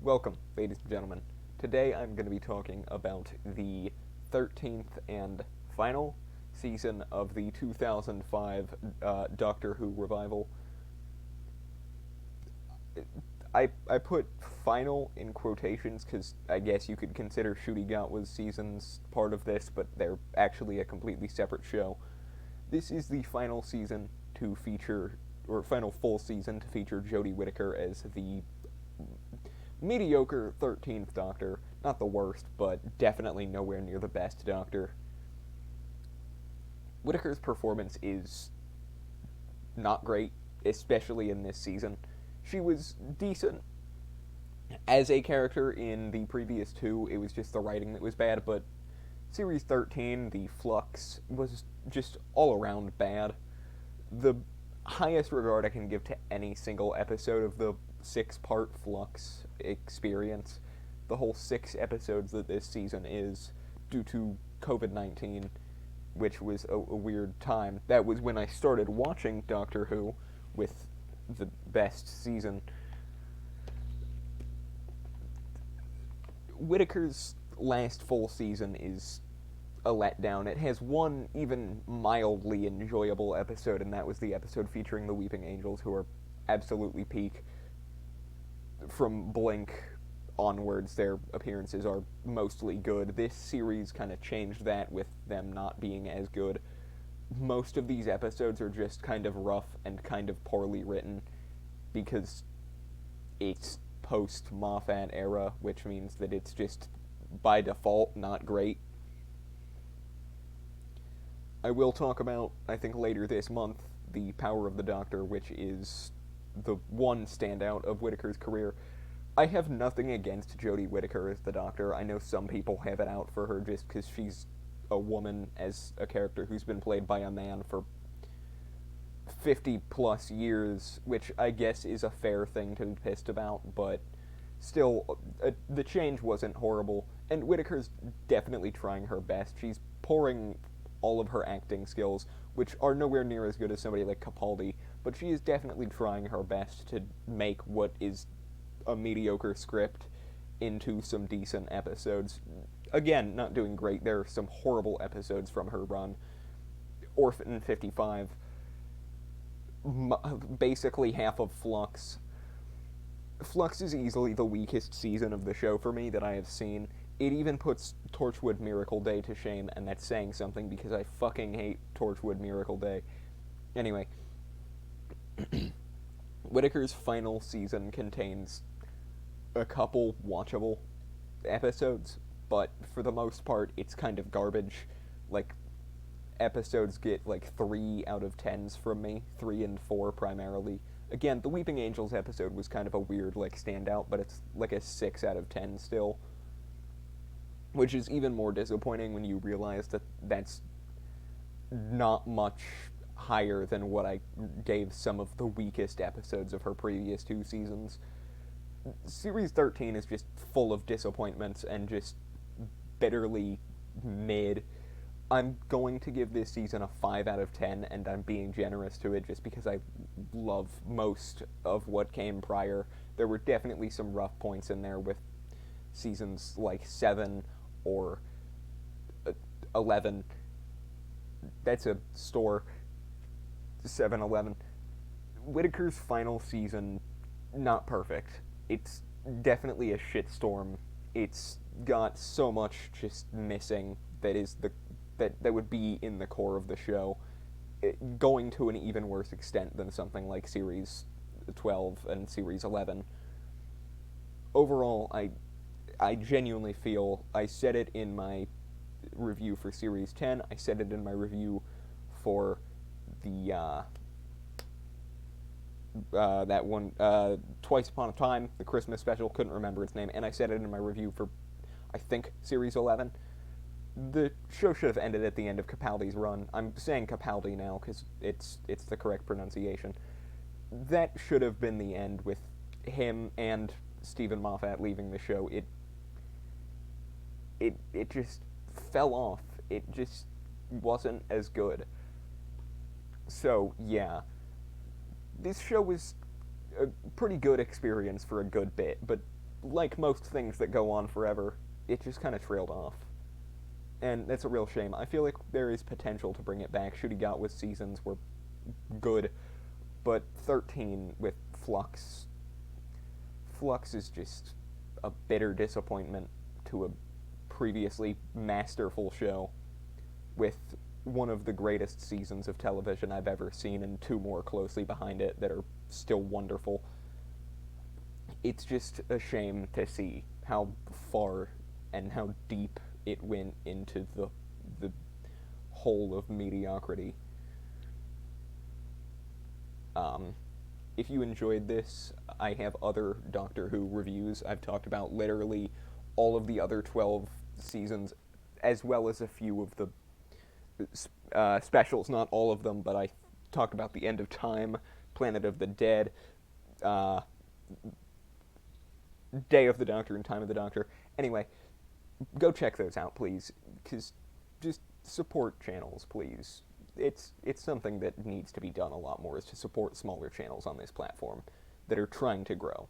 Welcome, ladies and gentlemen. Today I'm going to be talking about the 13th and final season of the 2005 Doctor Who revival. I put final in quotations because I guess you could consider Ncuti Gatwa's seasons part of this, but they're actually a completely separate show. This is the final season to feature, or final full season to feature Jodie Whittaker as the mediocre 13th Doctor. Not the worst, but definitely nowhere near the best Doctor. Whittaker's performance is not great, especially in this season. She was decent as a character in the previous two. It was just the writing that was bad, but Series 13, the Flux, was just all around bad. The highest regard I can give to any single episode of the 6-part Flux experience, the whole 6 episodes that this season is, due to COVID-19, which was a weird time. That was when I started watching Doctor Who with the best season. Whittaker's last full season is a letdown. It has one even mildly enjoyable episode, and that was the episode featuring the Weeping Angels, who are absolutely peak. From Blink onwards, their appearances are mostly good. This series kind of changed that with them not being as good. Most of these episodes are just kind of rough and kind of poorly written because it's post-Moffat era, which means that it's just by default not great. I will talk about, I think later this month, The Power of the Doctor, which is the one standout of Whittaker's career. I have nothing against Jodie Whittaker as the Doctor. I know some people have it out for her just because she's a woman as a character who's been played by a man for 50 plus years, which I guess is a fair thing to be pissed about, but still, the change wasn't horrible, and Whittaker's definitely trying her best. She's pouring all of her acting skills, which are nowhere near as good as somebody like Capaldi, but she is definitely trying her best to make what is a mediocre script into some decent episodes. Again, not doing great. There are some horrible episodes from her run. Orphan 55, basically half of Flux. Flux is easily the weakest season of the show for me that I have seen. It even puts Torchwood Miracle Day to shame, and that's saying something because I fucking hate Torchwood Miracle Day. Anyway, Whittaker's final season contains a couple watchable episodes, but for the most part, it's kind of garbage. Like, episodes get like 3 out of 10s from me, 3 and 4 primarily. Again, the Weeping Angels episode was kind of a weird, like, standout, but it's like a 6 out of 10 still. Which is even more disappointing when you realize that that's not much higher than what I gave some of the weakest episodes of her previous 2 seasons. Series 13 is just full of disappointments and just bitterly mid. I'm going to give this season a 5 out of 10, and I'm being generous to it just because I love most of what came prior. There were definitely some rough points in there with seasons like 7 or 11. That's a store. 7-Eleven. Whittaker's final season, not perfect. It's definitely a shitstorm. It's got so much just missing that is that would be in the core of the show, going to an even worse extent than something like Series 12 and Series 11. Overall, I genuinely feel, I said it in my review for Series 10, I said it in my review for the, that one, Twice Upon a Time, the Christmas special, couldn't remember its name, and I said it in my review for, I think, Series 11. The show should have ended at the end of Capaldi's run. I'm saying Capaldi now because it's the correct pronunciation. That should have been the end with him and Stephen Moffat leaving the show. It just fell off. It just wasn't as good. So, yeah. This show was a pretty good experience for a good bit, but like most things that go on forever, it just kind of trailed off. And that's a real shame. I feel like there is potential to bring it back. Shooty Got with seasons were good, but 13 with Flux. Flux is just a bitter disappointment to a previously masterful show with one of the greatest seasons of television I've ever seen and two more closely behind it that are still wonderful. It's just a shame to see how far and how deep it went into the hole of mediocrity. If you enjoyed this, I have other Doctor Who reviews. I've talked about literally all of the other 12 seasons, as well as a few of the specials. Not all of them, but I talked about The End of Time, Planet of the Dead, Day of the Doctor, and Time of the Doctor. Anyway, go check those out, please, because just support channels, please. It's something that needs to be done a lot more, is to support smaller channels on this platform that are trying to grow.